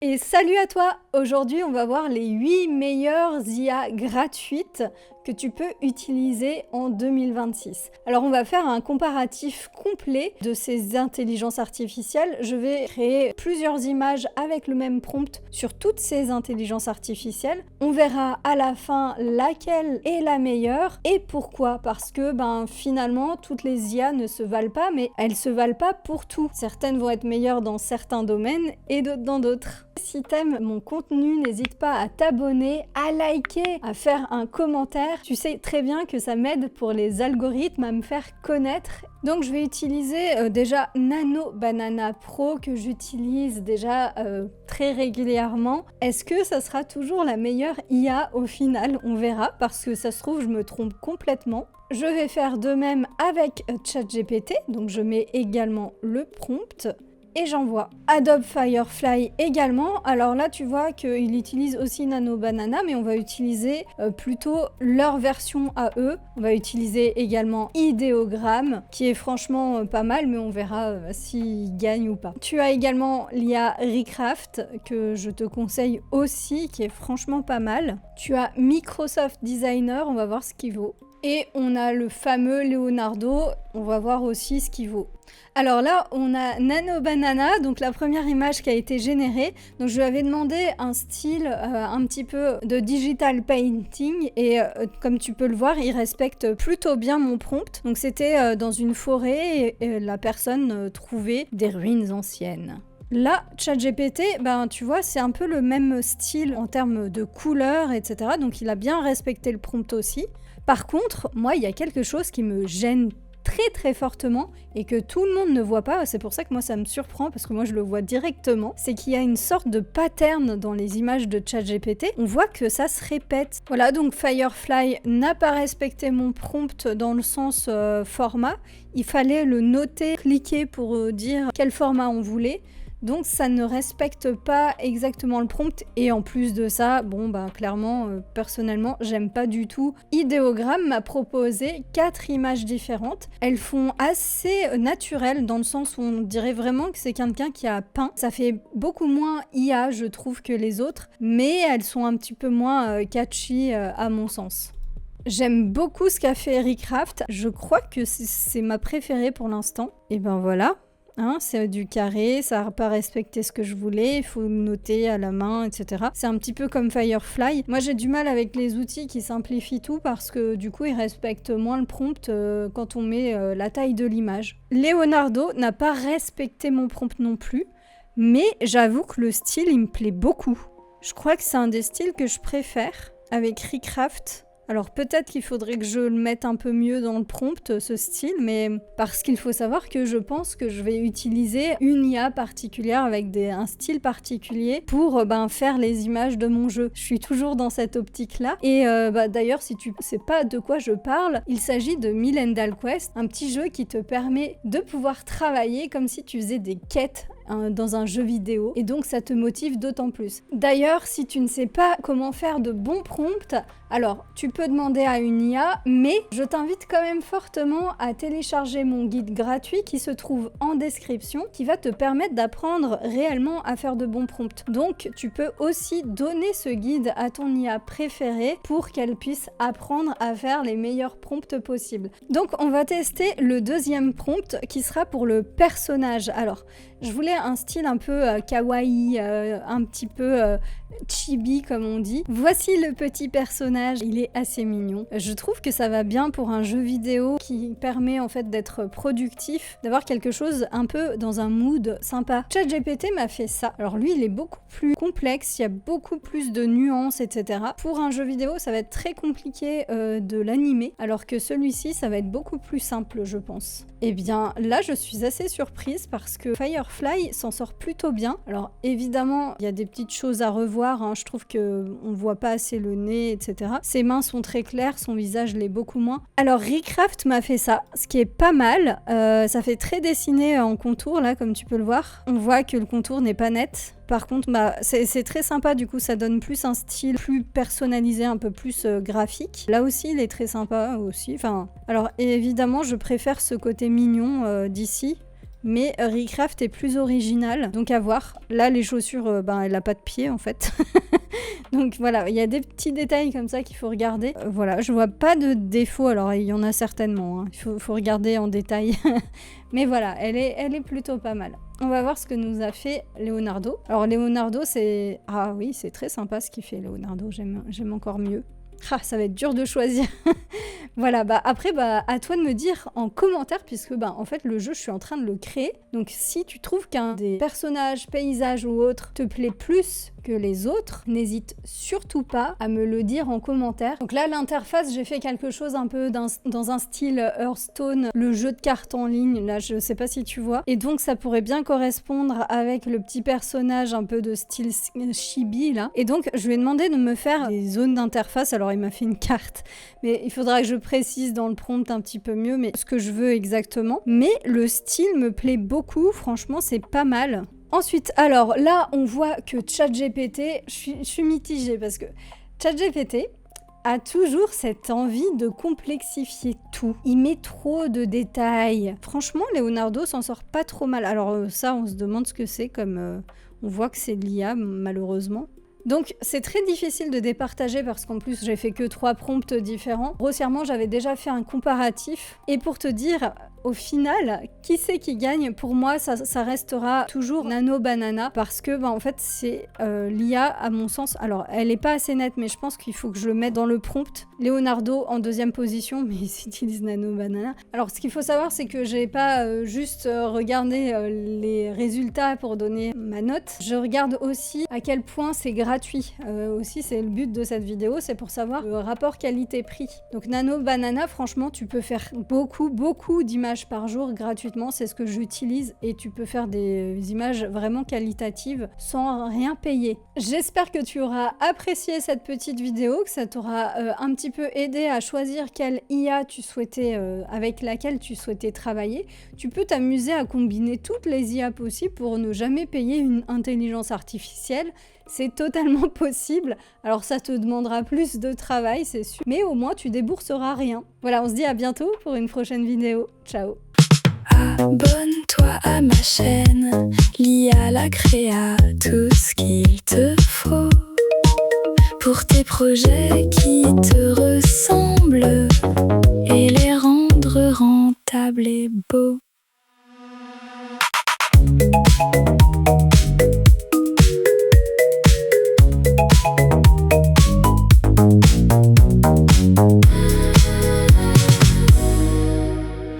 Et salut à toi! Aujourd'hui, on va voir les 8 meilleures IA gratuites que tu peux utiliser en 2026. Alors, on va faire un comparatif complet de ces intelligences artificielles. Je vais créer plusieurs images avec le même prompt sur toutes ces intelligences artificielles. On verra à la fin laquelle est la meilleure et pourquoi. Parce que finalement, toutes les IA ne se valent pas, mais elles se valent pas pour tout. Certaines vont être meilleures dans certains domaines et d'autres dans d'autres. Si t'aimes mon contenu, n'hésite pas à t'abonner, à liker, à faire un commentaire. Tu sais très bien que ça m'aide pour les algorithmes à me faire connaître. Donc je vais utiliser déjà Nano Banana Pro que j'utilise déjà très régulièrement. Est-ce que ça sera toujours la meilleure IA au final? On verra parce que ça se trouve je me trompe complètement. Je vais faire de même avec ChatGPT, donc je mets également le prompt. Et j'envoie. Adobe Firefly également. Alors là, tu vois qu'il utilise aussi Nano Banana, mais on va utiliser plutôt leur version à eux. On va utiliser également Ideogram, qui est franchement pas mal, mais on verra s'il gagne ou pas. Tu as également l'IA Recraft, que je te conseille aussi, qui est franchement pas mal. Tu as Microsoft Designer, on va voir ce qu'il vaut. Et on a le fameux Leonardo, on va voir aussi ce qu'il vaut. Alors là, on a Nano Banana, donc la première image qui a été générée. Donc je lui avais demandé un style un petit peu de digital painting et comme tu peux le voir, il respecte plutôt bien mon prompt. Donc c'était dans une forêt et la personne trouvait des ruines anciennes. Là, ChatGPT, tu vois, c'est un peu le même style en termes de couleurs, etc. Donc il a bien respecté le prompt aussi. Par contre, moi, il y a quelque chose qui me gêne très fortement et que tout le monde ne voit pas. C'est pour ça que moi, ça me surprend parce que moi, je le vois directement. C'est qu'il y a une sorte de pattern dans les images de ChatGPT. On voit que ça se répète. Voilà, donc Firefly n'a pas respecté mon prompt dans le sens format. Il fallait le noter, cliquer pour dire quel format on voulait. Donc ça ne respecte pas exactement le prompt et en plus de ça, clairement, personnellement, j'aime pas du tout. Ideogram m'a proposé 4 images différentes. Elles font assez naturelles dans le sens où on dirait vraiment que c'est quelqu'un qui a peint. Ça fait beaucoup moins IA, je trouve, que les autres, mais elles sont un petit peu moins catchy à mon sens. J'aime beaucoup ce qu'a fait Recraft. Je crois que c'est ma préférée pour l'instant. Et voilà. C'est du carré, ça n'a pas respecté ce que je voulais, il faut noter à la main, etc. C'est un petit peu comme Firefly. Moi, j'ai du mal avec les outils qui simplifient tout parce que du coup, ils respectent moins le prompt quand on met la taille de l'image. Leonardo n'a pas respecté mon prompt non plus, mais j'avoue que le style, il me plaît beaucoup. Je crois que c'est un des styles que je préfère avec Recraft. Alors peut-être qu'il faudrait que je le mette un peu mieux dans le prompt, ce style, mais parce qu'il faut savoir que je pense que je vais utiliser une IA particulière avec un style particulier pour faire les images de mon jeu. Je suis toujours dans cette optique-là. Et d'ailleurs, si tu sais pas de quoi je parle, il s'agit de Millendal Quest, un petit jeu qui te permet de pouvoir travailler comme si tu faisais des quêtes dans un jeu vidéo et donc ça te motive d'autant plus. D'ailleurs, si tu ne sais pas comment faire de bons prompts, alors tu peux demander à une IA, mais je t'invite quand même fortement à télécharger mon guide gratuit qui se trouve en description, qui va te permettre d'apprendre réellement à faire de bons prompts. Donc tu peux aussi donner ce guide à ton IA préférée pour qu'elle puisse apprendre à faire les meilleurs prompts possibles. Donc on va tester le deuxième prompt qui sera pour le personnage. Alors je voulais un style un peu kawaii, un petit peu chibi comme on dit. Voici le petit personnage, il est assez mignon. Je trouve que ça va bien pour un jeu vidéo qui permet en fait d'être productif, d'avoir quelque chose un peu dans un mood sympa. ChatGPT m'a fait ça. Alors lui, il est beaucoup plus complexe, il y a beaucoup plus de nuances, etc. Pour un jeu vidéo, ça va être très compliqué de l'animer, alors que celui-ci, ça va être beaucoup plus simple, je pense. Et bien là, je suis assez surprise parce que Firefly s'en sort plutôt bien. Alors évidemment, il y a des petites choses à revoir, je trouve qu'on voit pas assez le nez, etc. Ses mains sont très claires, son visage l'est beaucoup moins. Alors Recraft m'a fait ça, ce qui est pas mal. Ça fait très dessiné en contour là, comme tu peux le voir. On voit que le contour n'est pas net. Par contre, c'est très sympa, du coup ça donne plus un style plus personnalisé, un peu plus graphique. Là aussi, il est très sympa aussi. Alors évidemment, je préfère ce côté mignon d'ici. mais Recraft est plus original, donc à voir. Là, les chaussures, elle a pas de pied en fait. Donc voilà, il y a des petits détails comme ça qu'il faut regarder. Voilà, je vois pas de défaut, alors il y en a certainement, hein. Il faut regarder en détail. Mais voilà, elle est plutôt pas mal. On va voir ce que nous a fait Leonardo. Alors Leonardo, c'est... Ah oui, c'est très sympa ce qu'il fait Leonardo, j'aime encore mieux. Ah, ça va être dur de choisir. Voilà, après, à toi de me dire en commentaire, puisque en fait, le jeu, je suis en train de le créer. Donc, si tu trouves qu'un des personnages, paysages ou autres te plaît plus que les autres, n'hésite surtout pas à me le dire en commentaire. Donc là, l'interface, j'ai fait quelque chose un peu dans un style Hearthstone, le jeu de cartes en ligne, là, je sais pas si tu vois. Et donc, ça pourrait bien correspondre avec le petit personnage un peu de style chibi, là. Et donc, je lui ai demandé de me faire des zones d'interface. Alors, il m'a fait une carte, mais il faudra que je précise dans le prompt un petit peu mieux, mais ce que je veux exactement. Mais le style me plaît beaucoup, franchement, c'est pas mal. Ensuite, alors là, on voit que ChatGPT, je suis mitigée parce que ChatGPT a toujours cette envie de complexifier tout. Il met trop de détails. Franchement, Leonardo s'en sort pas trop mal. Alors ça, on se demande ce que c'est, comme on voit que c'est de l'IA, malheureusement. Donc c'est très difficile de départager parce qu'en plus j'ai fait que 3 prompts différents. Grossièrement, j'avais déjà fait un comparatif. Et pour te dire, au final, qui c'est qui gagne? Pour moi, ça restera toujours Nano Banana parce que en fait c'est l'IA à mon sens. Alors elle est pas assez nette, mais je pense qu'il faut que je le mette dans le prompt. Leonardo en 2e position, mais il s'utilise Nano Banana. Alors ce qu'il faut savoir, c'est que j'ai pas juste regardé les résultats pour donner ma note. Je regarde aussi à quel point c'est gratuit. Aussi, c'est le but de cette vidéo, c'est pour savoir le rapport qualité-prix. Donc Nano Banana, franchement, tu peux faire beaucoup d'images par jour gratuitement, c'est ce que j'utilise, et tu peux faire des images vraiment qualitatives sans rien payer. J'espère que tu auras apprécié cette petite vidéo, que ça t'aura un petit peu aidé à choisir quelle IA tu souhaitais, avec laquelle tu souhaitais travailler. Tu peux t'amuser à combiner toutes les IA possibles pour ne jamais payer une intelligence artificielle. C'est totalement possible. Alors ça te demandera plus de travail, c'est sûr. Mais au moins, tu débourseras rien. Voilà, on se dit à bientôt pour une prochaine vidéo. Ciao! Abonne-toi à ma chaîne, l'IA la créa, tout ce qu'il te faut pour tes projets qui te ressemblent et les rendre rentables et beaux.